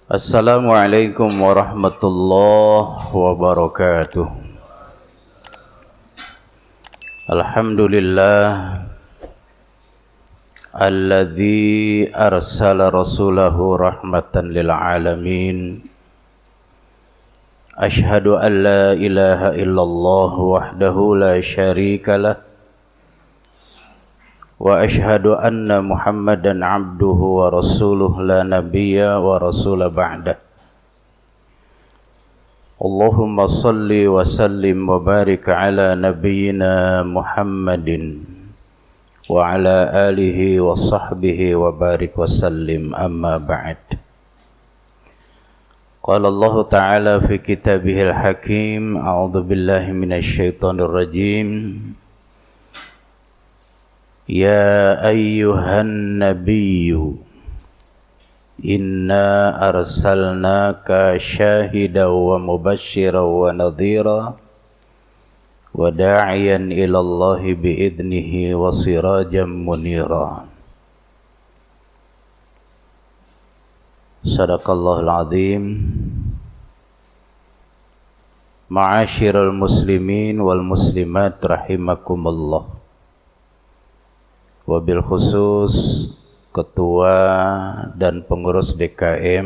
Assalamualaikum warahmatullahi wabarakatuh. Alhamdulillah alladzi arsala rasulahu rahmatan lil alamin. Ashhadu an la ilaha illallah wahdahu la syarika lah wa ashhadu anna Muhammadan abduhu wa rasuluh la nabiyya wa rasula ba'dah. Allahumma salli wa sallim wa barik ala nabiyyina Muhammadin wa ala alihi wa sahbihi wa barik wa sallim, amma ba'd. Qala Allah ta'ala fi kitabihil hakim, a'udzu billahi minasy syaithanir rajim. Ya ayyuhan nabiyyu inna arsalnaka syahidan wa mubasysyiran wa nadhira wa da'iyan ila Allahi bi'idnihi wa sirajan munira. Sadaqallahul azim. Ma'asyiral muslimin wal muslimat rahimakumullah. Wabil khusus Ketua dan pengurus DKM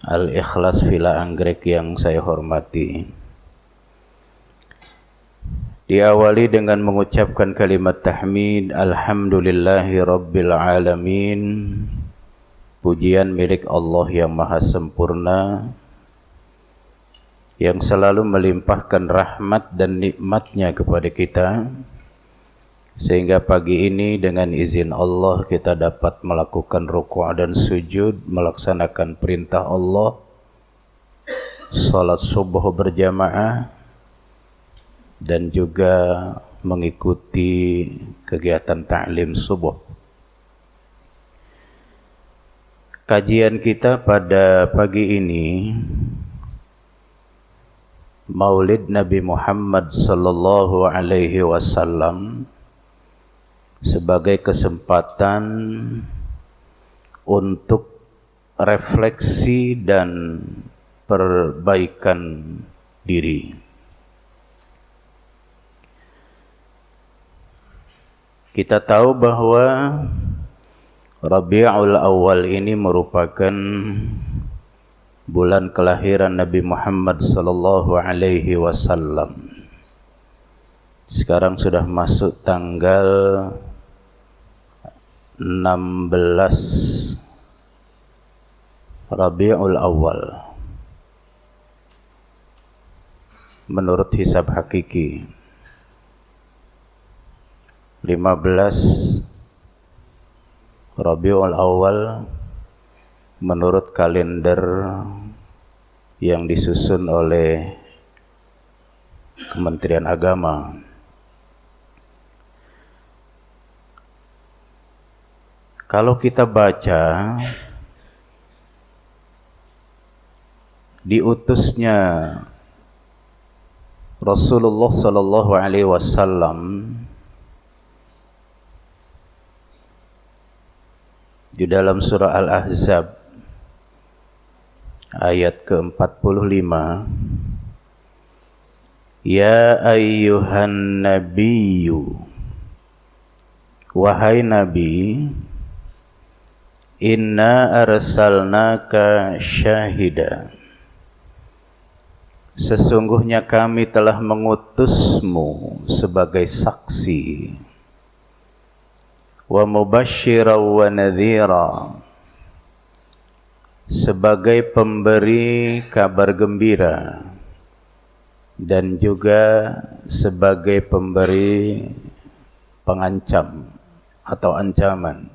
Al-Ikhlas Villa Anggrek yang saya hormati. Diawali dengan mengucapkan kalimat tahmid, alhamdulillahi rabbil alamin. Pujian milik Allah yang maha sempurna, yang selalu melimpahkan rahmat dan nikmatnya kepada kita, sehingga pagi ini dengan izin Allah kita dapat melakukan ruku' dan sujud, melaksanakan perintah Allah, salat subuh berjamaah, dan juga mengikuti kegiatan ta'lim subuh. Kajian kita pada pagi ini Maulid Nabi Muhammad sallallahu alaihi wasallam sebagai kesempatan untuk refleksi dan perbaikan diri. Kita tahu bahwa Rabiul Awal ini merupakan bulan kelahiran Nabi Muhammad sallallahu alaihi wasallam. Sekarang sudah masuk tanggal 16 Rabiul Awal menurut hisab hakiki. 15 Rabiul Awal menurut kalender yang disusun oleh Kementerian Agama. Kalau kita baca diutusnya Rasulullah sallallahu alaihi wasallam di dalam surah Al-Ahzab ayat ke-45, ya ayyuhan nabiyyu, wahai nabi, inna arsalnaka syahida, sesungguhnya kami telah mengutusmu sebagai saksi, wa mubasysyiran wa nadhira, sebagai pemberi kabar gembira dan juga sebagai pemberi pengancam atau ancaman.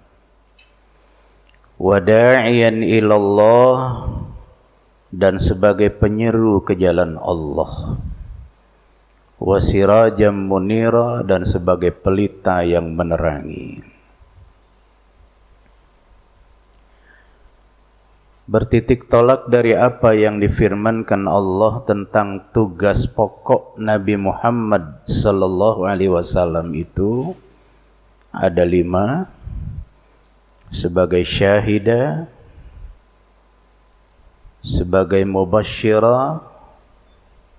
Wa da'iyan ilallah, dan sebagai penyeru ke jalan Allah. Wa sirajan munira, dan sebagai pelita yang menerangi. Bertitik tolak dari apa yang difirmankan Allah tentang tugas pokok Nabi Muhammad sallallahu alaihi wasallam itu ada 5. Sebagai syahida, sebagai mubasyira,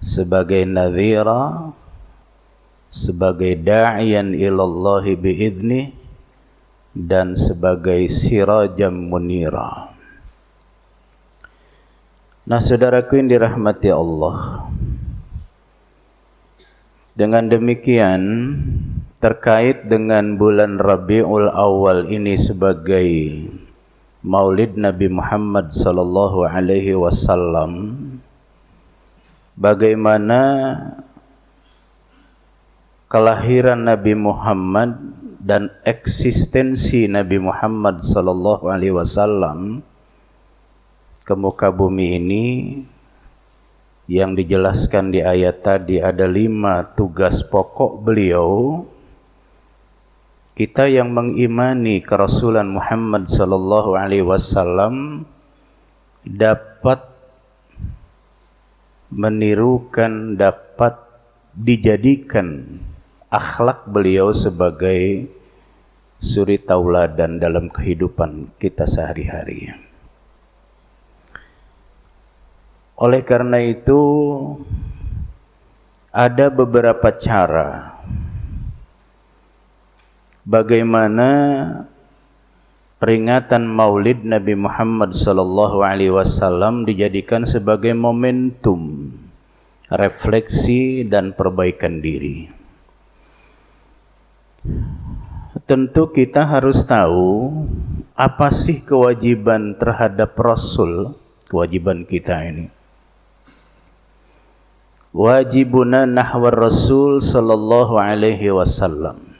sebagai nadhira, sebagai da'iyan ilallahi bi'idnih, dan sebagai sirajam munira. Nah, saudaraku yang dirahmati Allah, dengan demikian terkait dengan bulan Rabiul Awal ini sebagai Maulid Nabi Muhammad sallallahu alaihi wasallam, bagaimana kelahiran Nabi Muhammad dan eksistensi Nabi Muhammad sallallahu alaihi wasallam ke muka bumi ini yang dijelaskan di ayat tadi. Ada 5 tugas pokok beliau. Kita yang mengimani kerasulan Muhammad sallallahu alaihi wasallam dapat menirukan, dapat dijadikan akhlak beliau sebagai suri tauladan dalam kehidupan kita sehari-hari. Oleh karena itu, ada beberapa cara bagaimana peringatan Maulid Nabi Muhammad sallallahu alaihi wasallam dijadikan sebagai momentum refleksi dan perbaikan diri. Tentu kita harus tahu apa sih kewajiban terhadap Rasul, kewajiban kita ini. Wajibuna nahwar Rasul sallallahu alaihi wasallam.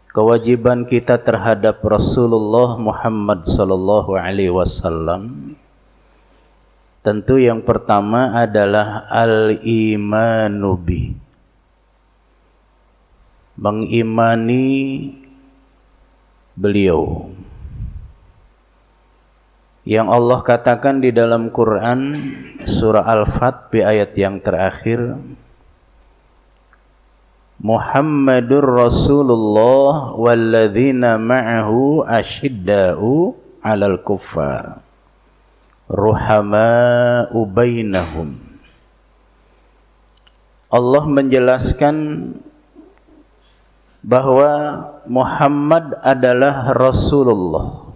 Kewajiban kita terhadap Rasulullah Muhammad sallallahu alaihi wasallam, tentu yang pertama adalah al-imanu bih, mengimani beliau. Yang Allah katakan di dalam Quran surah Al-Fat di ayat yang terakhir, Muhammadur Rasulullah walladzina ma'ahu asyidda'u 'alal kuffar ruhama'u bainahum. Allah menjelaskan bahwa Muhammad adalah Rasulullah.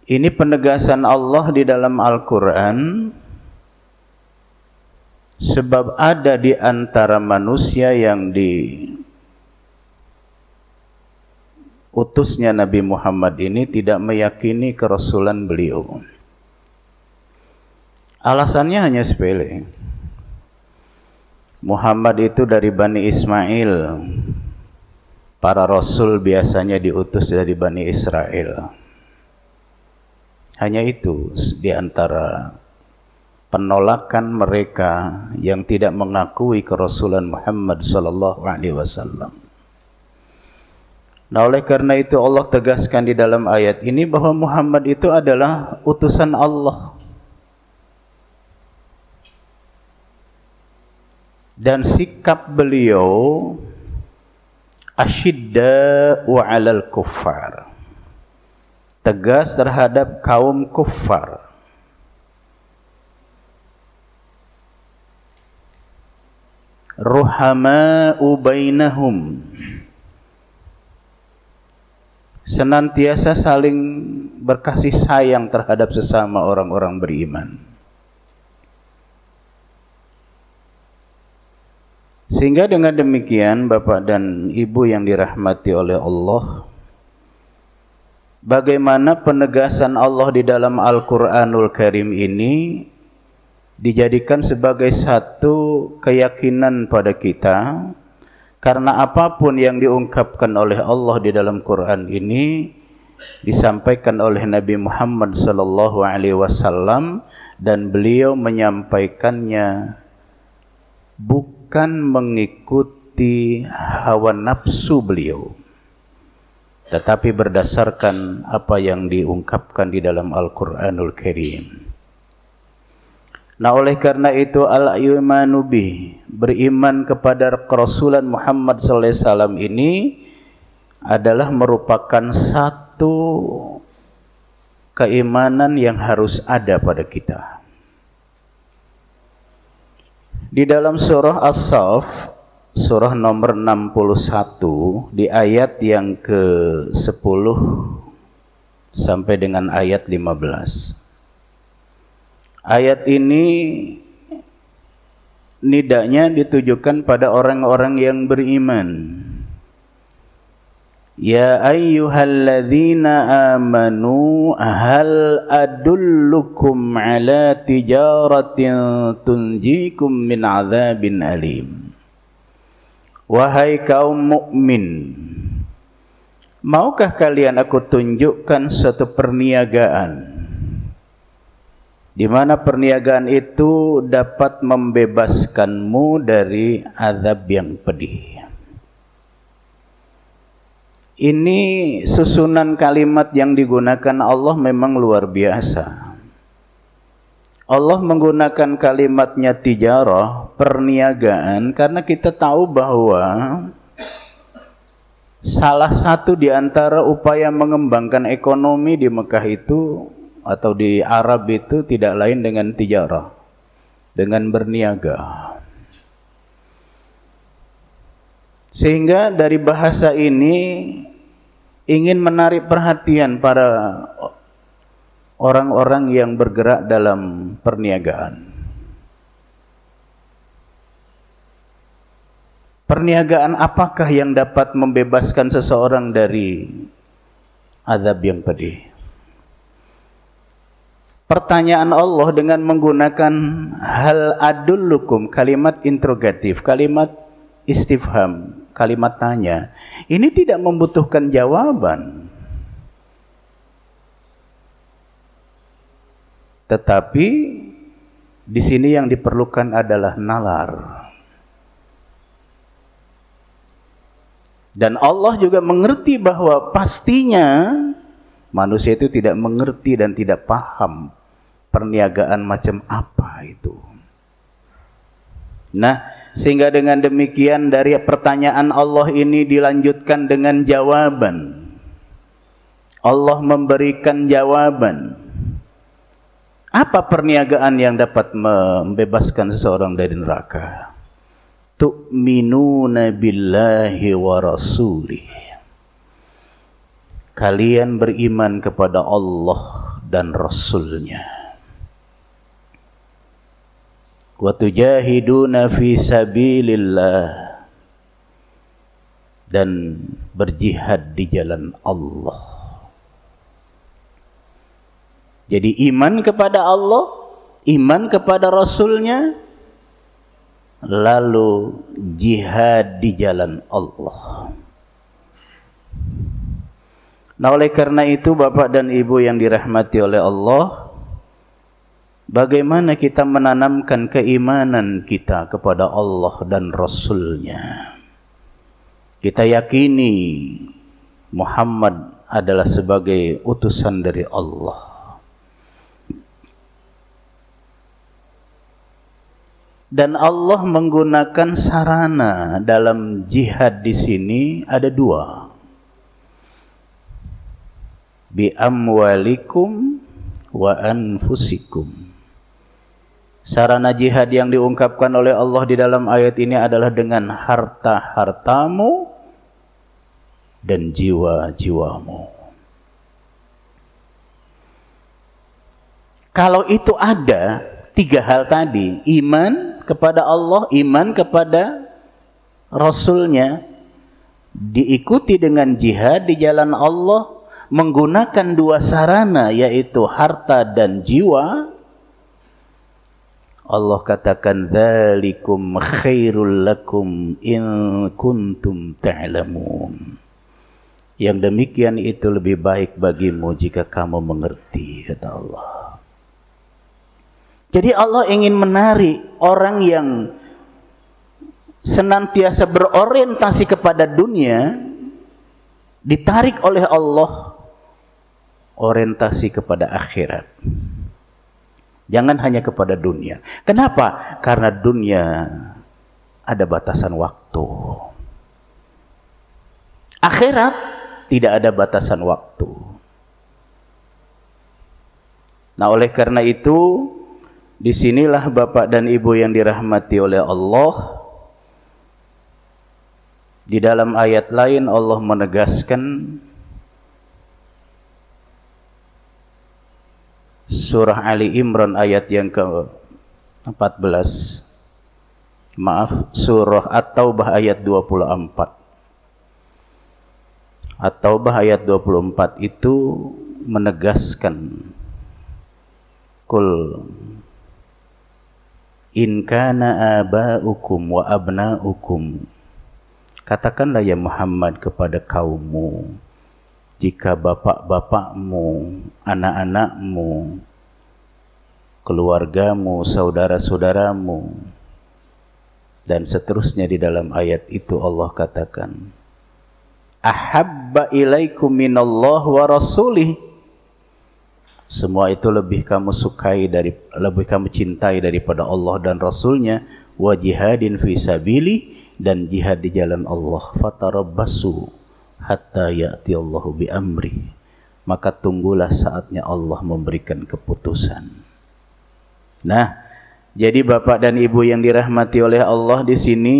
Ini penegasan Allah di dalam Al-Quran, sebab ada di antara manusia yang diutusnya Nabi Muhammad ini tidak meyakini kerasulan beliau. Alasannya hanya sepele. Muhammad itu dari Bani Ismail. Para rasul biasanya diutus dari Bani Israel. Hanya itu di antara penolakan mereka yang tidak mengakui kerasulan Muhammad sallallahu alaihi wasallam. Nah, oleh karena itu Allah tegaskan di dalam ayat ini bahwa Muhammad itu adalah utusan Allah. Dan sikap beliau asyidda'u 'alal kuffar, tegas terhadap kaum kuffar. Ruhama'u bainahum, senantiasa saling berkasih sayang terhadap sesama orang-orang beriman. Sehingga dengan demikian Bapak dan Ibu yang dirahmati oleh Allah, bagaimana penegasan Allah di dalam Al-Quranul Karim ini dijadikan sebagai satu keyakinan pada kita, karena apapun yang diungkapkan oleh Allah di dalam Quran ini disampaikan oleh Nabi Muhammad sallallahu alaihi wasallam, dan beliau menyampaikannya bukan mengikuti hawa nafsu beliau, tetapi berdasarkan apa yang diungkapkan di dalam Al-Quranul Karim. Nah, oleh karena itu al-imanu bih, beriman kepada kerasulan Muhammad sallallahu alaihi wasallam ini adalah merupakan satu keimanan yang harus ada pada kita. Di dalam surah As-Saff, surah nomor 61, di ayat yang ke-10 sampai dengan ayat 15. Ayat ini nidanya ditujukan pada orang-orang yang beriman. Ya ayyuhalladzina amanu hal adullukum ala tijaratin tunjikum min azabin alim. Wahai kaum mukmin, maukah kalian aku tunjukkan suatu perniagaan di mana perniagaan itu dapat membebaskanmu dari azab yang pedih. Ini susunan kalimat yang digunakan Allah memang luar biasa. Allah menggunakan kalimatnya tijarah, perniagaan, karena kita tahu bahwa salah satu di antara upaya mengembangkan ekonomi di Mekah itu atau di Arab itu tidak lain dengan tijarah, dengan berniaga. Sehingga dari bahasa ini ingin menarik perhatian para orang-orang yang bergerak dalam perniagaan. Perniagaan apakah yang dapat membebaskan seseorang dari azab yang pedih? Pertanyaan Allah dengan menggunakan hal adullukum, kalimat interrogatif, kalimat istifham, kalimat tanya. Ini tidak membutuhkan jawaban. Tetapi di sini yang diperlukan adalah nalar. Dan Allah juga mengerti bahwa pastinya manusia itu tidak mengerti dan tidak paham perniagaan macam apa itu. Nah, sehingga dengan demikian dari pertanyaan Allah ini dilanjutkan dengan jawaban. Allah memberikan jawaban. Apa perniagaan yang dapat membebaskan seseorang dari neraka? Tu'minuna billahi wa rasulih. Kalian beriman kepada Allah dan Rasulnya. Wa tujahiduna fi sabilillah, dan berjihad di jalan Allah. Jadi iman kepada Allah, iman kepada Rasulnya, lalu jihad di jalan Allah. Nah, oleh karena itu Bapak dan Ibu yang dirahmati oleh Allah, bagaimana kita menanamkan keimanan kita kepada Allah dan Rasulnya? Kita yakini Muhammad adalah sebagai utusan dari Allah. Dan Allah menggunakan sarana dalam jihad di sini ada dua. Bi amwalikum wa anfusikum. Sarana jihad yang diungkapkan oleh Allah di dalam ayat ini adalah dengan harta-hartamu dan jiwa-jiwamu. Kalau itu ada tiga hal tadi, iman kepada Allah, iman kepada Rasulnya, diikuti dengan jihad di jalan Allah, menggunakan dua sarana yaitu harta dan jiwa. Allah katakan dzalikum khairul lakum in kuntum ta'lamun. Yang demikian itu lebih baik bagimu jika kamu mengerti, kata Allah. Jadi Allah ingin menarik orang yang senantiasa berorientasi kepada dunia, ditarik oleh Allah orientasi kepada akhirat. Jangan hanya kepada dunia. Kenapa? Karena dunia ada batasan waktu. Akhirat tidak ada batasan waktu. Nah, oleh karena itu, disinilah Bapak dan Ibu yang dirahmati oleh Allah, di dalam ayat lain Allah menegaskan, surah Ali Imran ayat yang ke-14, surah At-Taubah ayat 24. At-Taubah ayat 24 itu menegaskan, Qul in kana aba'ukum wa abna'ukum, katakanlah ya Muhammad kepada kaummu, jika bapak-bapakmu, anak-anakmu, keluargamu, saudara-saudaramu, dan seterusnya di dalam ayat itu Allah katakan, ahabba ilaikum minallah wa rasulih, semua itu lebih kamu cintai daripada Allah dan Rasulnya, wa jihadin fi sabili, dan jihad di jalan Allah, fatarabbasu hatta ya'ti Allahu bi amri, maka tunggulah saatnya Allah memberikan keputusan. Nah, jadi Bapak dan Ibu yang dirahmati oleh Allah, di sini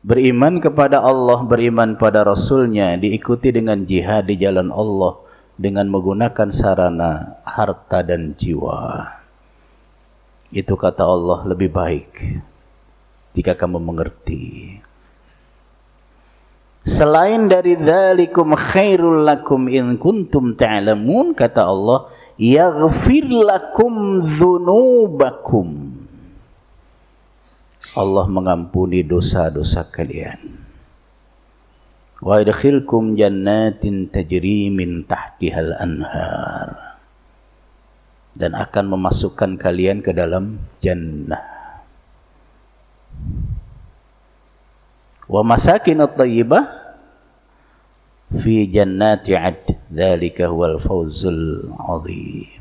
beriman kepada Allah, beriman pada Rasulnya, diikuti dengan jihad di jalan Allah dengan menggunakan sarana harta dan jiwa. Itu kata Allah lebih baik jika kamu mengerti. Selain dari dzalikum khairul lakum in kuntum ta'lamun, kata Allah, yaghfir lakum dzunubakum, Allah mengampuni dosa-dosa kalian. Wa yadkhilkum jannatin tajri min tahtihal anhar, dan akan memasukkan kalian ke dalam jannah. Wa masakinut thayyibah fi jannati 'adn, dzalika huwal fawzul 'adzim,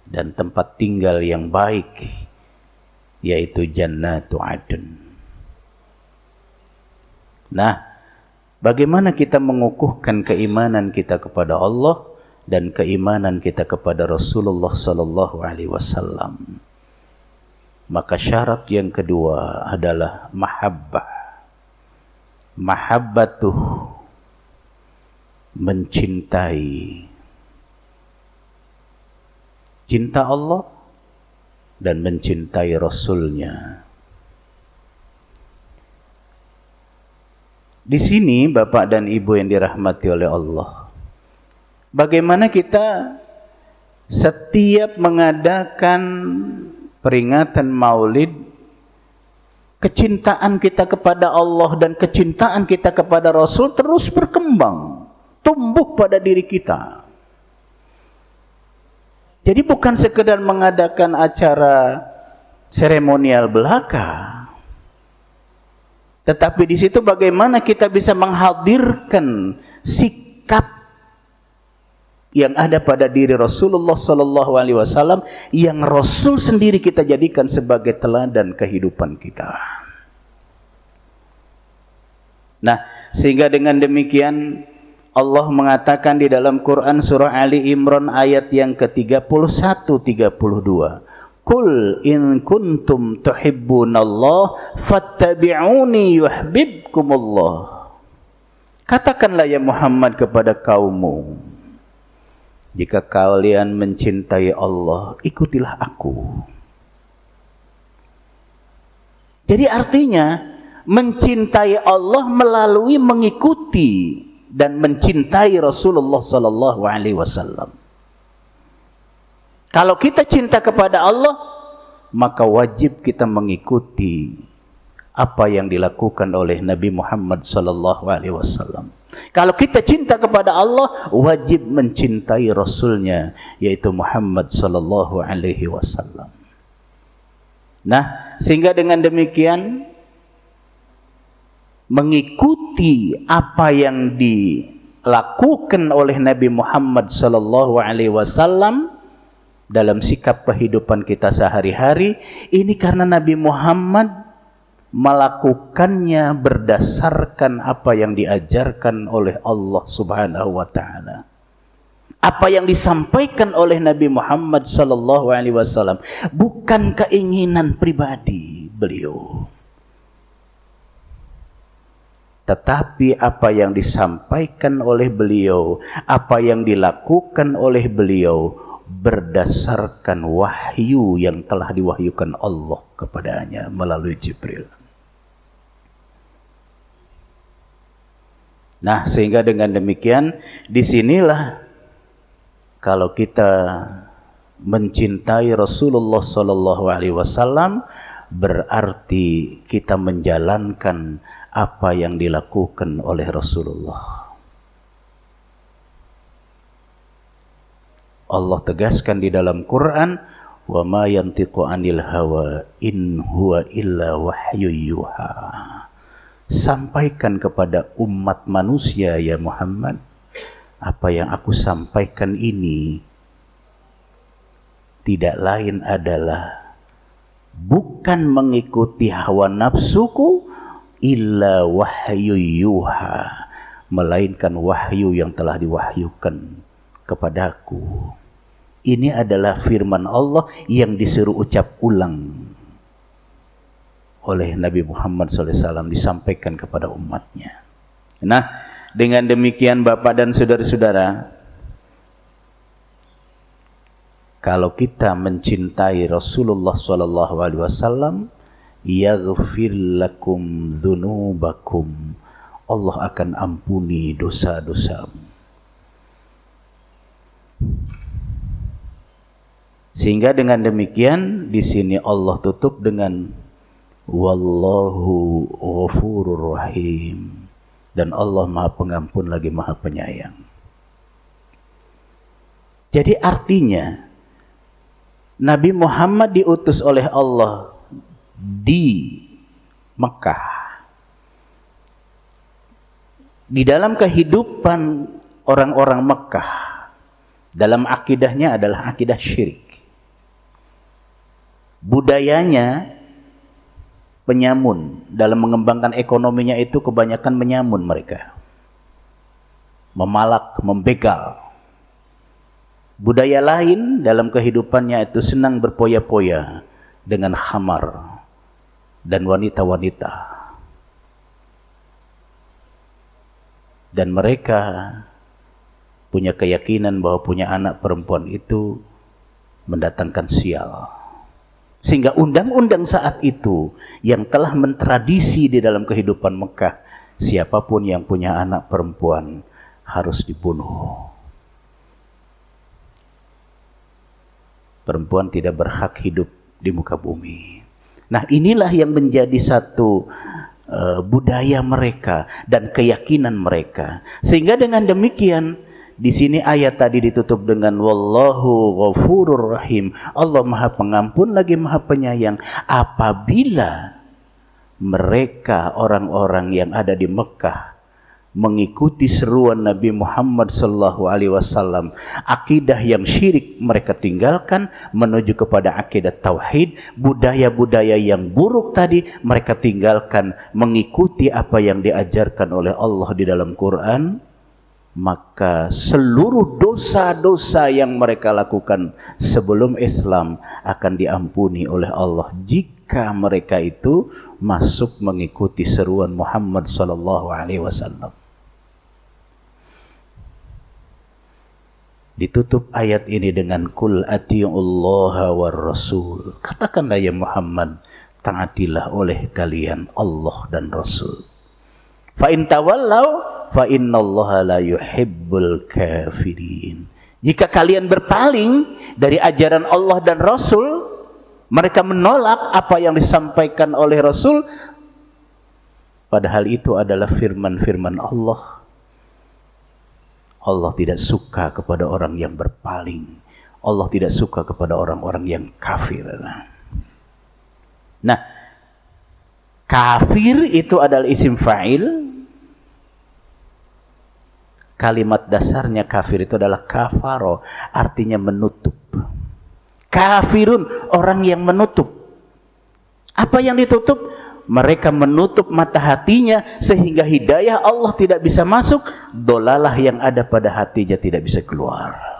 dan tempat tinggal yang baik, yaitu Jannatu Adn. Nah, bagaimana kita mengukuhkan keimanan kita kepada Allah dan keimanan kita kepada Rasulullah sallallahu alaihi wasallam? Maka syarat yang kedua adalah mahabbah. Mahabbatuh, mencintai. Cinta Allah dan mencintai Rasulnya. Di sini Bapak dan Ibu yang dirahmati oleh Allah, bagaimana kita setiap mengadakan peringatan Maulid, kecintaan kita kepada Allah dan kecintaan kita kepada Rasul terus berkembang, tumbuh pada diri kita. Jadi bukan sekedar mengadakan acara seremonial belaka, tetapi di situ bagaimana kita bisa menghadirkan sikap yang ada pada diri Rasulullah sallallahu alaihi wasallam, yang Rasul sendiri kita jadikan sebagai teladan kehidupan kita. Nah, sehingga dengan demikian Allah mengatakan di dalam Quran surah Ali Imran ayat yang ke-31-32, Qul in kuntum tuhibbunallah fattabi'uni yuhibbukumullah. Katakanlah ya Muhammad kepada kaummu, jika kalian mencintai Allah, ikutilah aku. Jadi artinya mencintai Allah melalui mengikuti dan mencintai Rasulullah sallallahu alaihi wasallam. Kalau kita cinta kepada Allah, maka wajib kita mengikuti apa yang dilakukan oleh Nabi Muhammad sallallahu alaihi wasallam. Kalau kita cinta kepada Allah, wajib mencintai Rasulnya, yaitu Muhammad sallallahu alaihi wasallam. Nah, sehingga dengan demikian mengikuti apa yang dilakukan oleh Nabi Muhammad sallallahu alaihi wasallam dalam sikap kehidupan kita sehari-hari ini, karena Nabi Muhammad melakukannya berdasarkan apa yang diajarkan oleh Allah Subhanahu wa taala. Apa yang disampaikan oleh Nabi Muhammad sallallahu alaihi wasallam bukan keinginan pribadi beliau, tetapi apa yang disampaikan oleh beliau, apa yang dilakukan oleh beliau berdasarkan wahyu yang telah diwahyukan Allah kepadanya melalui Jibril. Nah, sehingga dengan demikian disinilah kalau kita mencintai Rasulullah sallallahu alaihi wasallam berarti kita menjalankan apa yang dilakukan oleh Rasulullah. Allah tegaskan di dalam Quran, "Wa ma yantiqu 'anil hawa in huwa illa wahyu yuha." Sampaikan kepada umat manusia ya Muhammad, apa yang aku sampaikan ini tidak lain adalah bukan mengikuti hawa nafsuku, illa wahyu yuha, melainkan wahyu yang telah diwahyukan kepadaku. Ini adalah firman Allah yang disuruh ucap ulang oleh Nabi Muhammad SAW, disampaikan kepada umatnya. Nah, dengan demikian Bapak dan saudara-saudara, kalau kita mencintai Rasulullah SAW, yaghfir lakum dzunubakum, Allah akan ampuni dosa-dosamu. Sehingga dengan demikian di sini Allah tutup dengan wallahu ghafurur rahim, dan Allah Maha Pengampun lagi Maha Penyayang. Jadi artinya Nabi Muhammad diutus oleh Allah di Mekah. Di dalam kehidupan orang-orang Mekah, dalam akidahnya adalah akidah syirik. Budayanya penyamun, dalam mengembangkan ekonominya itu kebanyakan menyamun mereka, memalak, membegal. Budaya lain dalam kehidupannya itu senang berpoya-poya dengan khamar dan wanita-wanita. Dan mereka punya keyakinan bahwa punya anak perempuan itu mendatangkan sial. Sehingga undang-undang saat itu yang telah mentradisi di dalam kehidupan Mekah, siapapun yang punya anak perempuan harus dibunuh. Perempuan tidak berhak hidup di muka bumi. Nah, inilah yang menjadi satu budaya mereka dan keyakinan mereka. Sehingga dengan demikian di sini ayat tadi ditutup dengan wallahu ghafurur rahim. Allah Maha Pengampun lagi Maha Penyayang. Apabila mereka orang-orang yang ada di Mekah mengikuti seruan Nabi Muhammad SAW, akidah yang syirik mereka tinggalkan menuju kepada akidah tauhid, budaya-budaya yang buruk tadi mereka tinggalkan, mengikuti apa yang diajarkan oleh Allah di dalam Quran, maka seluruh dosa-dosa yang mereka lakukan sebelum Islam akan diampuni oleh Allah jika mereka itu masuk mengikuti seruan Muhammad SAW. Ditutup ayat ini dengan kul atiullaha war rasul. Katakanlah ya Muhammad, taatilah oleh kalian Allah dan Rasul. Fa in tawallau fa innallaha la yuhibbul kafirin. Jika kalian berpaling dari ajaran Allah dan Rasul, mereka menolak apa yang disampaikan oleh Rasul, padahal itu adalah firman-firman Allah. Allah tidak suka kepada orang yang berpaling. Allah tidak suka kepada orang-orang yang kafir. Nah, kafir itu adalah isim fa'il. Kalimat dasarnya kafir itu adalah kafaro, artinya menutup. Kafirun, orang yang menutup. Apa yang ditutup? Mereka menutup mata hatinya sehingga hidayah Allah tidak bisa masuk, dolalah yang ada pada hatinya tidak bisa keluar.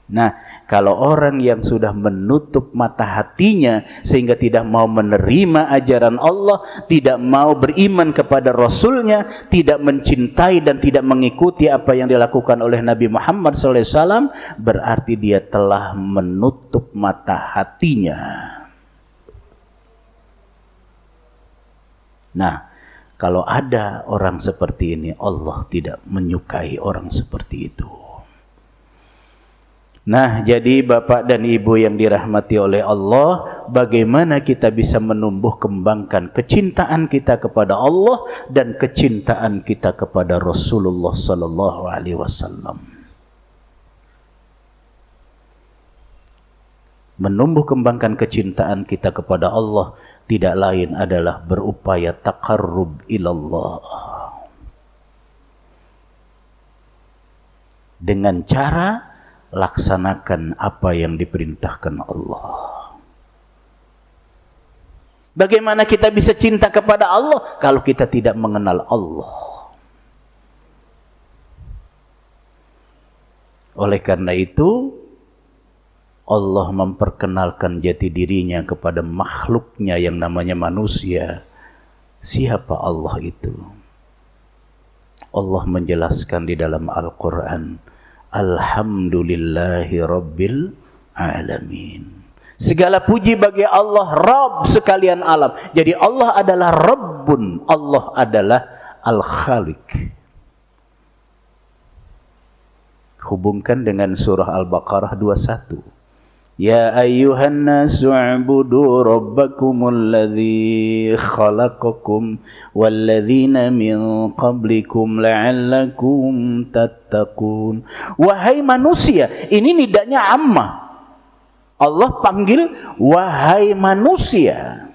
Nah, kalau orang yang sudah menutup mata hatinya sehingga tidak mau menerima ajaran Allah, tidak mau beriman kepada Rasulnya, tidak mencintai dan tidak mengikuti apa yang dilakukan oleh Nabi Muhammad SAW, berarti dia telah menutup mata hatinya. Nah, kalau ada orang seperti ini, Allah tidak menyukai orang seperti itu. Nah, jadi Bapak dan Ibu yang dirahmati oleh Allah, bagaimana kita bisa menumbuh kembangkan kecintaan kita kepada Allah dan kecintaan kita kepada Rasulullah sallallahu alaihi wasallam. Menumbuh kembangkan kecintaan kita kepada Allah tidak lain adalah berupaya taqarrub ilallah. Dengan cara laksanakan apa yang diperintahkan Allah. Bagaimana kita bisa cinta kepada Allah kalau kita tidak mengenal Allah? Oleh karena itu, Allah memperkenalkan jati dirinya kepada makhluknya yang namanya manusia. Siapa Allah itu? Allah menjelaskan di dalam Al-Quran, Alhamdulillahi Rabbil Alamin. Segala puji bagi Allah, Rabb sekalian alam. Jadi Allah adalah Rabbun, Allah adalah Al-Khaliq. Hubungkan dengan surah Al-Baqarah 21. Ya ayyuhan nasu u'budu rabbakumul ladzi khalaqakum walladzina min qablikum la'allakum tattaqun. Wahai manusia, ini nidanya ammah. Allah panggil wahai manusia.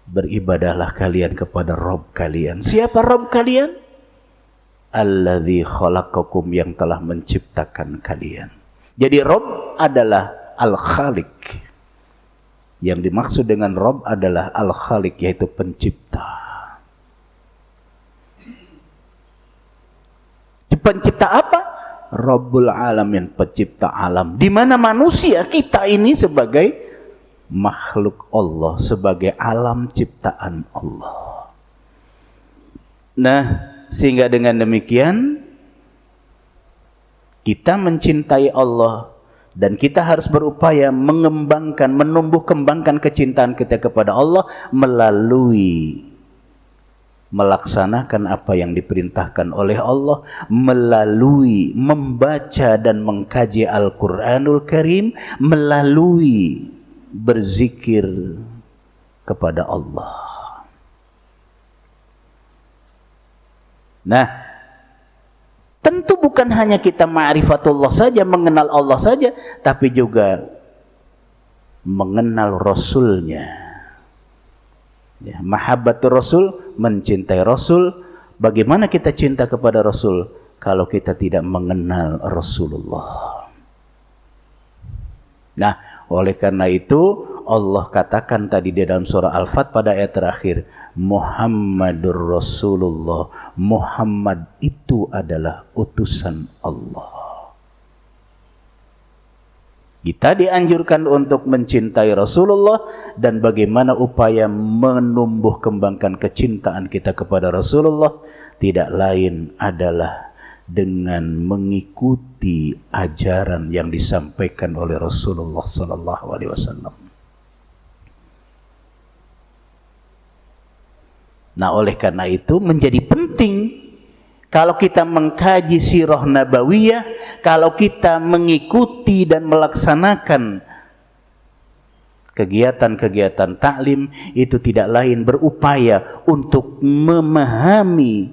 Beribadahlah kalian kepada Rabb kalian. Siapa Rabb kalian? Alladzi khalaqakum, yang telah menciptakan kalian. Jadi Rabb adalah Al-Khaliq. Yang dimaksud dengan Rabb adalah Al-Khaliq, yaitu pencipta. Pencipta apa? Rabbul Alamin, pencipta alam. Di mana manusia, kita ini sebagai makhluk Allah, sebagai alam ciptaan Allah. Nah, sehingga dengan demikian kita mencintai Allah dan kita harus berupaya mengembangkan, menumbuh kembangkan kecintaan kita kepada Allah melalui melaksanakan apa yang diperintahkan oleh Allah, melalui membaca dan mengkaji Al-Quranul Karim, melalui berzikir kepada Allah. Nah, tentu bukan hanya kita ma'rifatullah saja, mengenal Allah saja, tapi juga mengenal Rasulnya. Ya, mahabbatur Rasul, mencintai Rasul. Bagaimana kita cinta kepada Rasul kalau kita tidak mengenal Rasulullah? Nah, oleh karena itu Allah katakan tadi di dalam surah Al-Fat pada ayat terakhir, Muhammadur Rasulullah. Muhammad itu adalah utusan Allah. Kita dianjurkan untuk mencintai Rasulullah, dan bagaimana upaya menumbuh kembangkan kecintaan kita kepada Rasulullah tidak lain adalah dengan mengikuti ajaran yang disampaikan oleh Rasulullah SAW. Nah, oleh karena itu menjadi penting kalau kita mengkaji sirah nabawiyah, kalau kita mengikuti dan melaksanakan kegiatan-kegiatan taklim, itu tidak lain berupaya untuk memahami,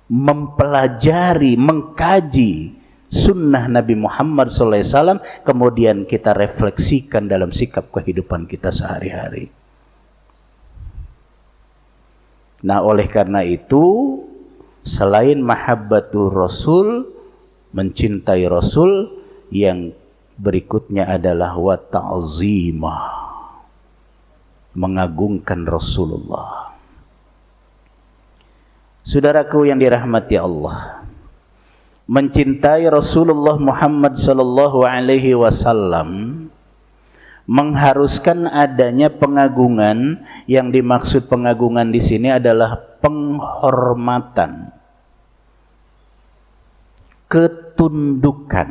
mempelajari, mengkaji sunnah Nabi Muhammad SAW, kemudian kita refleksikan dalam sikap kehidupan kita sehari-hari. Nah, oleh karena itu, selain mahabbatur Rasul, mencintai Rasul, yang berikutnya adalah wa ta'zimah, mengagungkan Rasulullah. Saudaraku yang dirahmati Allah, mencintai Rasulullah Muhammad sallallahu alaihi wasallam mengharuskan adanya pengagungan. Yang dimaksud pengagungan di sini adalah penghormatan, ketundukan,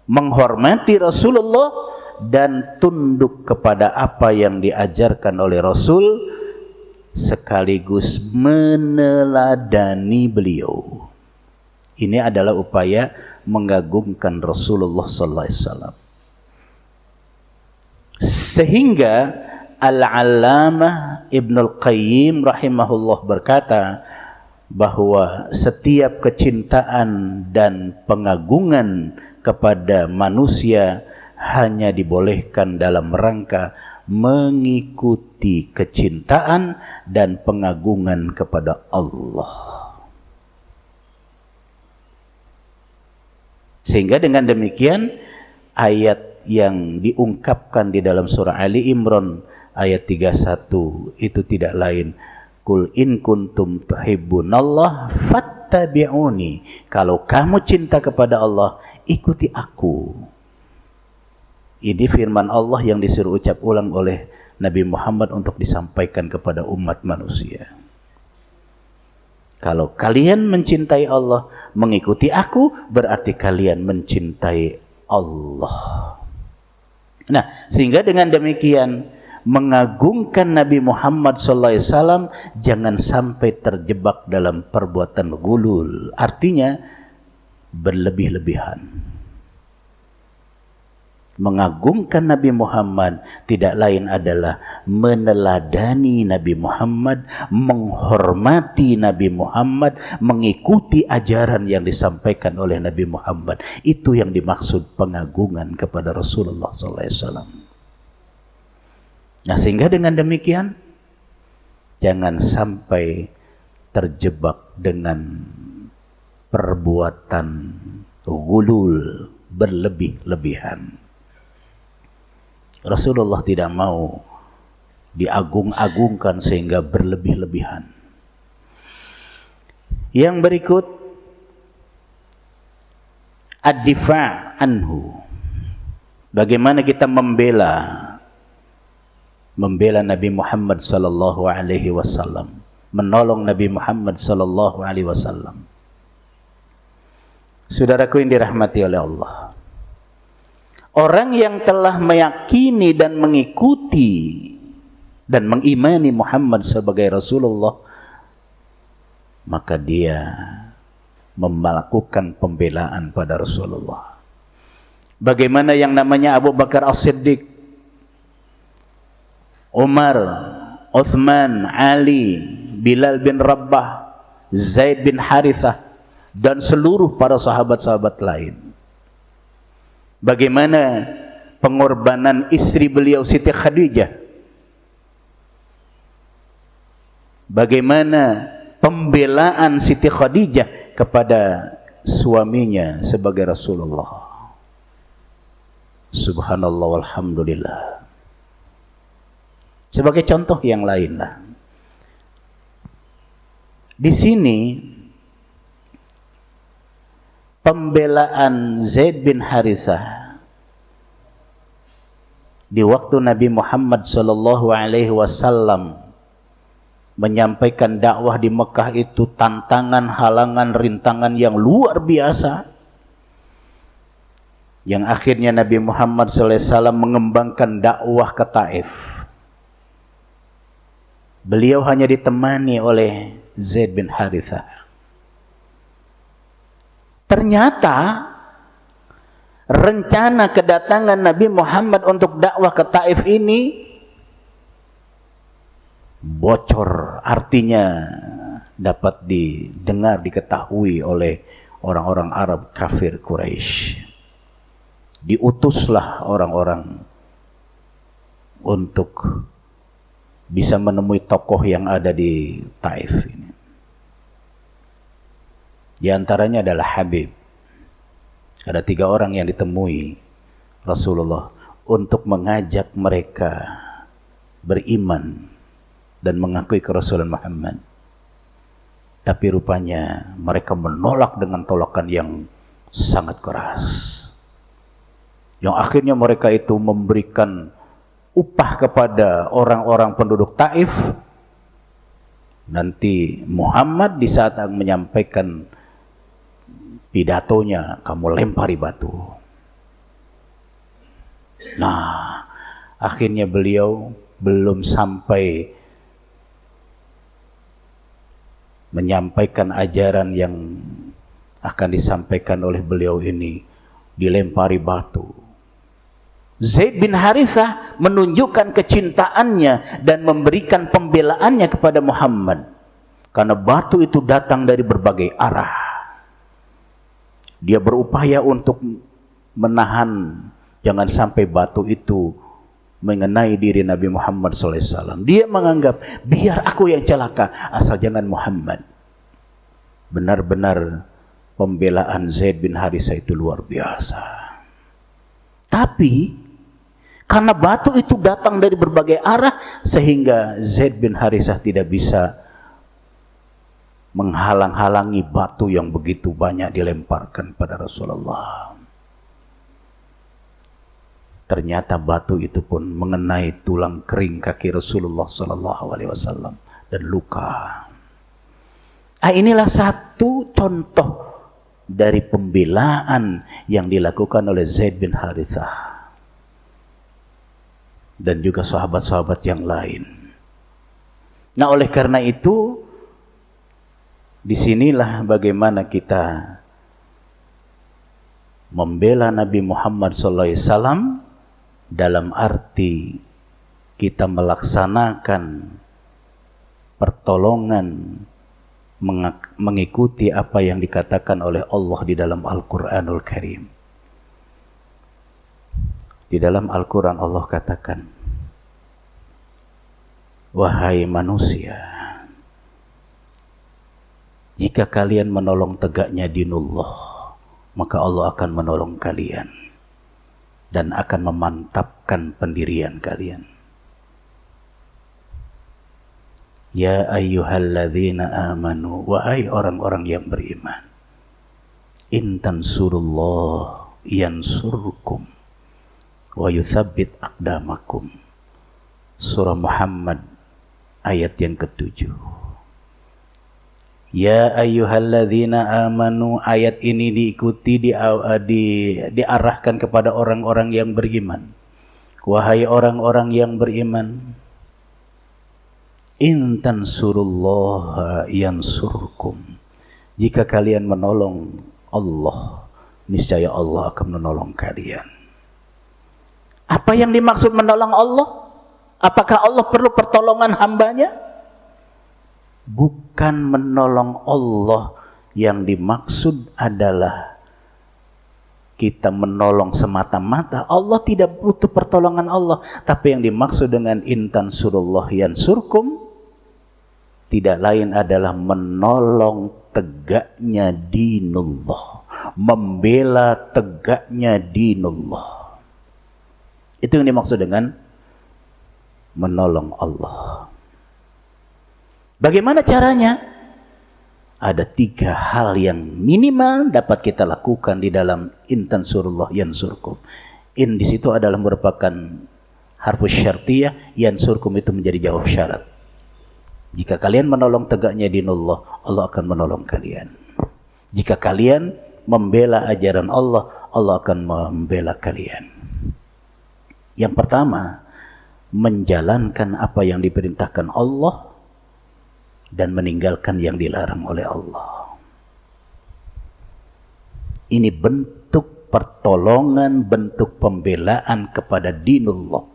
menghormati Rasulullah dan tunduk kepada apa yang diajarkan oleh Rasul, sekaligus meneladani beliau. Ini adalah upaya mengagungkan Rasulullah sallallahu alaihi wasallam. Sehingga Al-Allamah Ibnul Qayyim rahimahullah berkata bahwa setiap kecintaan dan pengagungan kepada manusia hanya dibolehkan dalam rangka mengikuti kecintaan dan pengagungan kepada Allah. Sehingga dengan demikian ayat yang diungkapkan di dalam surah Ali Imran ayat 31 itu tidak lain, Qul in kuntum tuhibbunallah fattabi'uni. Kalau kamu cinta kepada Allah, ikuti aku. Ini firman Allah yang disuruh ucap ulang oleh Nabi Muhammad untuk disampaikan kepada umat manusia. Kalau kalian mencintai Allah, mengikuti aku, berarti kalian mencintai Allah. Nah, sehingga dengan demikian mengagungkan Nabi Muhammad SAW jangan sampai terjebak dalam perbuatan gulul, artinya berlebih-lebihan. Mengagungkan Nabi Muhammad tidak lain adalah meneladani Nabi Muhammad, menghormati Nabi Muhammad, mengikuti ajaran yang disampaikan oleh Nabi Muhammad. Itu yang dimaksud pengagungan kepada Rasulullah SAW. Nah, sehingga dengan demikian jangan sampai terjebak dengan perbuatan gulul, berlebih-lebihan. Rasulullah tidak mau diagung-agungkan sehingga berlebih-lebihan. Yang berikut, ad-difa' anhu. Bagaimana kita membela Nabi Muhammad sallallahu alaihi wasallam, menolong Nabi Muhammad sallallahu alaihi wasallam. Saudaraku yang dirahmati oleh Allah, orang yang telah meyakini dan mengikuti dan mengimani Muhammad sebagai Rasulullah, maka dia melakukan pembelaan pada Rasulullah. Bagaimana yang namanya Abu Bakar As-Siddiq, Umar, Uthman, Ali, Bilal bin Rabah, Zaid bin Harithah, dan seluruh para sahabat-sahabat lain. Bagaimana pengorbanan istri beliau Siti Khadijah, bagaimana pembelaan Siti Khadijah kepada suaminya sebagai Rasulullah. Subhanallah walhamdulillah. Sebagai contoh yang lainlah. Di sini pembelaan Zaid bin Harithah di waktu Nabi Muhammad sallallahu alaihi wasallam menyampaikan dakwah di Mekah itu tantangan, halangan, rintangan yang luar biasa, yang akhirnya Nabi Muhammad sallallahu alaihi wasallam mengembangkan dakwah ke Taif. Beliau hanya ditemani oleh Zaid bin Harithah. Ternyata rencana kedatangan Nabi Muhammad untuk dakwah ke Taif ini bocor, artinya dapat didengar, diketahui oleh orang-orang Arab kafir Quraisy. Diutuslah orang-orang untuk bisa menemui tokoh yang ada di Taif ini. Di antaranya adalah Habib. Ada 3 orang yang ditemui Rasulullah untuk mengajak mereka beriman dan mengakui kerasulan Muhammad. Tapi rupanya mereka menolak dengan tolakan yang sangat keras. Yang akhirnya mereka itu memberikan upah kepada orang-orang penduduk Taif. Nanti Muhammad di saat menyampaikan pidatonya, kamu lempari batu. Nah, akhirnya beliau belum sampai menyampaikan ajaran yang akan disampaikan oleh beliau ini, dilempari batu. Zaid bin Harithah menunjukkan kecintaannya dan memberikan pembelaannya kepada Muhammad, karena batu itu datang dari berbagai arah. Dia berupaya untuk menahan jangan sampai batu itu mengenai diri Nabi Muhammad SAW. Dia menganggap biar aku yang celaka, asal jangan Muhammad. Benar-benar pembelaan Zaid bin Harithah itu luar biasa. Tapi karena batu itu datang dari berbagai arah, sehingga Zaid bin Harithah tidak bisa menghalang-halangi batu yang begitu banyak dilemparkan pada Rasulullah. Ternyata batu itu pun mengenai tulang kering kaki Rasulullah SAW dan luka. Inilah satu contoh dari pembelaan yang dilakukan oleh Zaid bin Harithah dan juga sahabat-sahabat yang lain. Nah, oleh karena itu, disinilah bagaimana kita membela Nabi Muhammad SAW dalam arti kita melaksanakan pertolongan, mengikuti apa yang dikatakan oleh Allah di dalam Al-Quranul Karim. Di dalam Al-Quran Allah katakan, wahai manusia, jika kalian menolong tegaknya dinullah, maka Allah akan menolong kalian dan akan memantapkan pendirian kalian. Ya ayyuhalladzina amanu, wahai orang-orang yang beriman, in tansurullah yansurkum wa yuthabbit aqdamakum. Surah Muhammad ayat yang ke-7. Ya ayyuhalladzina amanu, ayat ini diikuti, diarahkan kepada orang-orang yang beriman. Wahai orang-orang yang beriman, in tansurullah yansurkum, jika kalian menolong Allah, niscaya Allah akan menolong kalian. Apa yang dimaksud menolong Allah? Apakah Allah perlu pertolongan hambanya? Bukan menolong Allah, yang dimaksud adalah kita menolong semata-mata. Allah tidak butuh pertolongan Allah. Tapi yang dimaksud dengan intan surullah yansurkum, tidak lain adalah menolong tegaknya dinullah, membela tegaknya dinullah. Itu yang dimaksud dengan menolong Allah. Bagaimana caranya? Ada 3 hal yang minimal dapat kita lakukan di dalam intan surullah yansurkum. In di situ adalah merupakan harfus syartiyah, yansurkum itu menjadi jawab syarat. Jika kalian menolong tegaknya dinullah, Allah akan menolong kalian. Jika kalian membela ajaran Allah, Allah akan membela kalian. Yang pertama, menjalankan apa yang diperintahkan Allah dan meninggalkan yang dilarang oleh Allah. Ini bentuk pertolongan, bentuk pembelaan kepada dinullah.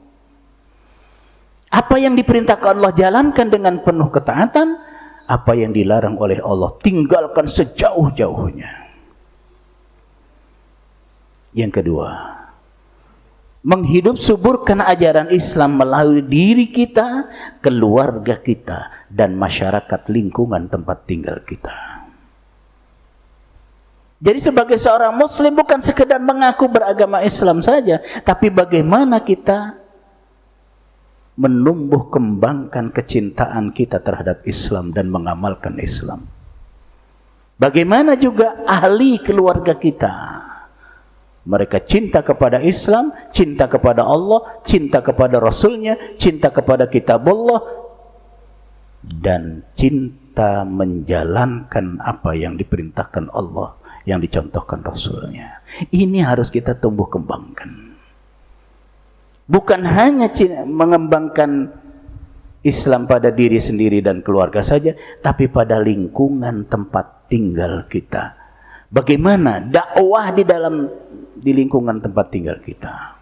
Apa yang diperintahkan Allah jalankan dengan penuh ketaatan, apa yang dilarang oleh Allah tinggalkan sejauh-jauhnya. Yang kedua, menghidup suburkan ajaran Islam melalui diri kita, keluarga kita, dan masyarakat lingkungan tempat tinggal kita. Jadi sebagai seorang muslim bukan sekedar mengaku beragama Islam saja, tapi bagaimana kita menumbuh kembangkan kecintaan kita terhadap Islam dan mengamalkan Islam. Bagaimana juga ahli keluarga kita. Mereka cinta kepada Islam, cinta kepada Allah, cinta kepada Rasulnya, cinta kepada kitab Allah, dan cinta menjalankan apa yang diperintahkan Allah, yang dicontohkan Rasulnya. Ini harus kita tumbuh kembangkan. Bukan hanya mengembangkan Islam pada diri sendiri dan keluarga saja, tapi pada lingkungan tempat tinggal kita. Bagaimana dakwah di lingkungan tempat tinggal kita?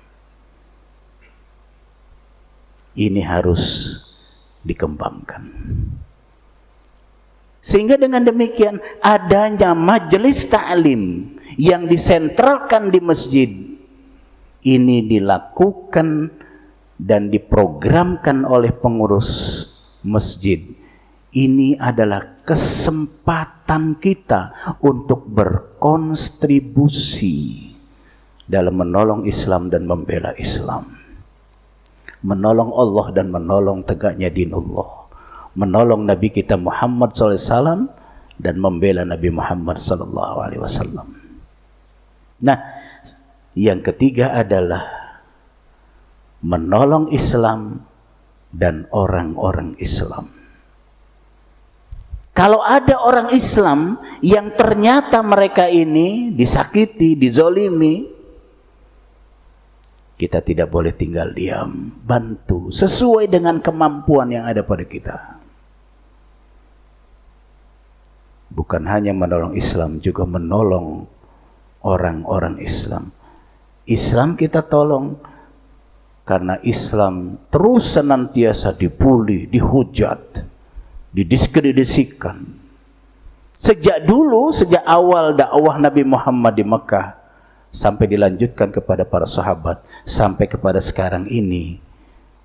Ini harus dikembangkan. Sehingga dengan demikian adanya majelis ta'lim yang disentralkan di masjid ini dilakukan dan diprogramkan oleh pengurus masjid. Ini adalah kesempatan kita untuk berkontribusi dalam menolong Islam dan membela Islam, menolong Allah dan menolong tegaknya dinullah, menolong Nabi kita Muhammad SAW dan membela Nabi Muhammad SAW. Nah, yang ketiga adalah menolong Islam dan orang-orang Islam. Kalau ada orang Islam yang ternyata mereka ini disakiti, dizolimi, kita tidak boleh tinggal diam. Bantu sesuai dengan kemampuan yang ada pada kita. Bukan hanya menolong Islam, juga menolong orang-orang Islam. Islam kita tolong karena Islam terus senantiasa dibuli, dihujat, didiskreditkan. Sejak dulu, sejak awal dakwah Nabi Muhammad di Mekah sampai dilanjutkan kepada para sahabat, sampai kepada sekarang ini,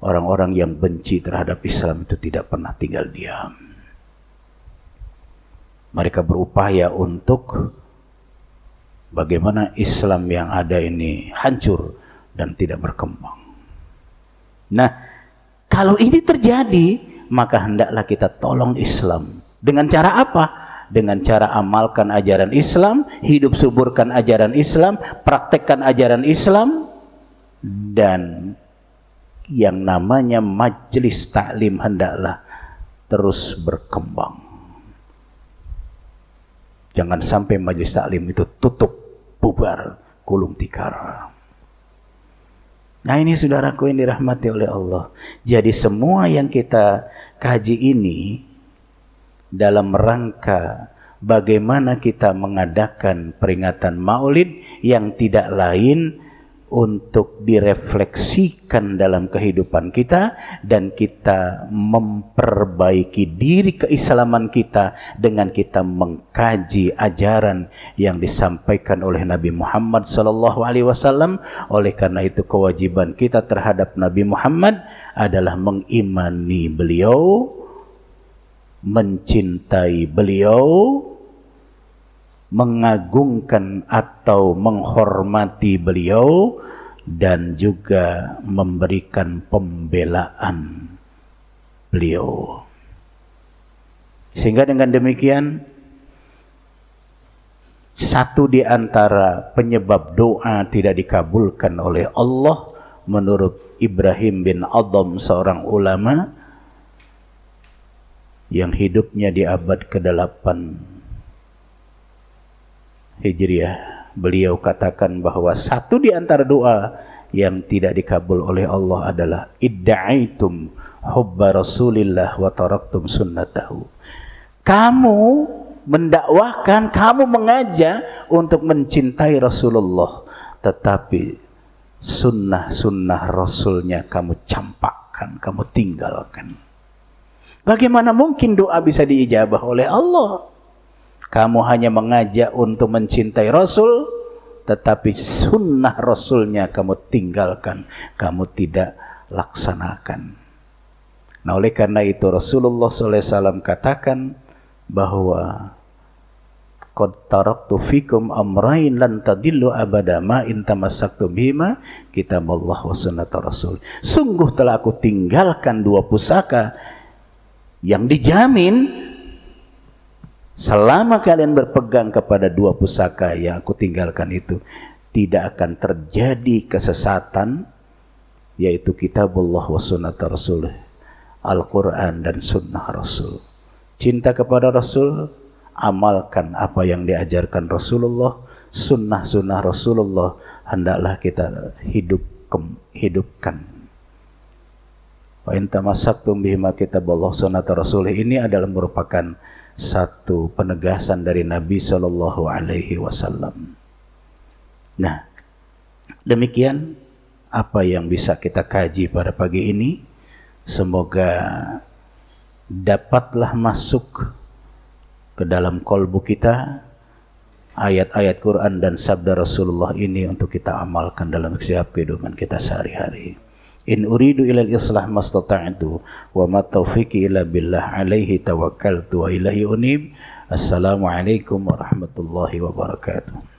orang-orang yang benci terhadap Islam itu tidak pernah tinggal diam. Mereka berupaya untuk bagaimana Islam yang ada ini hancur dan tidak berkembang. Nah, kalau ini terjadi, maka hendaklah kita tolong Islam. Dengan cara apa? Dengan cara amalkan ajaran Islam, hidup suburkan ajaran Islam, praktekkan ajaran Islam, dan yang namanya majelis taklim hendaklah terus berkembang. Jangan sampai majelis taklim itu tutup, bubar, gulung tikar. Nah, ini saudaraku yang dirahmati oleh Allah. Jadi semua yang kita kaji ini dalam rangka bagaimana kita mengadakan peringatan Maulid yang tidak lain untuk direfleksikan dalam kehidupan kita, dan kita memperbaiki diri keislaman kita dengan kita mengkaji ajaran yang disampaikan oleh Nabi Muhammad SAW. Oleh karena itu kewajiban kita terhadap Nabi Muhammad adalah mengimani beliau, mencintai beliau, mengagungkan atau menghormati beliau, dan juga memberikan pembelaan beliau. Sehingga dengan demikian, satu di antara penyebab doa tidak dikabulkan oleh Allah menurut Ibrahim bin Adham, seorang ulama yang hidupnya di abad ke-8 Hijriah, beliau katakan bahwa satu di antara doa yang tidak dikabul oleh Allah adalah idda'aitum hubba Rasulillah wa taraktum sunnatahu. Kamu mendakwahkan, kamu mengajak untuk mencintai Rasulullah, tetapi sunnah-sunnah Rasulnya kamu campakkan, kamu tinggalkan. Bagaimana mungkin doa bisa diijabah oleh Allah? Kamu hanya mengajak untuk mencintai Rasul, tetapi sunnah Rasulnya kamu tinggalkan, kamu tidak laksanakan. Nah, oleh karena itu Rasulullah SAW katakan bahwa qad taraktu fikum amrain lan tadillu abada ma in tamassaktum bihima kitaballah wa sunnata rasul. Sungguh telah aku tinggalkan dua pusaka yang dijamin Selama kalian berpegang kepada dua pusaka yang aku tinggalkan itu, tidak akan terjadi kesesatan, yaitu kitabullah wa sunnat rasul, Al-Quran dan sunnah Rasul. Cinta kepada Rasul, amalkan apa yang diajarkan Rasulullah, sunnah-sunnah Rasulullah, hendaklah kita hidupkan. Wa in tamassaktum bihima kitabullah sunnat Rasul, ini adalah merupakan satu penegasan dari Nabi Shallallahu Alaihi Wasallam. Nah, demikian apa yang bisa kita kaji pada pagi ini. Semoga dapatlah masuk ke dalam kolbu kita ayat-ayat Quran dan sabda Rasulullah ini untuk kita amalkan dalam setiap kehidupan kita sehari-hari. In uridu ilal islah mastata'tu wa ma taufiqi illa billah alaihi tawakkaltu wa ilaihi unib. Assalamualaikum warahmatullahi wabarakatuh.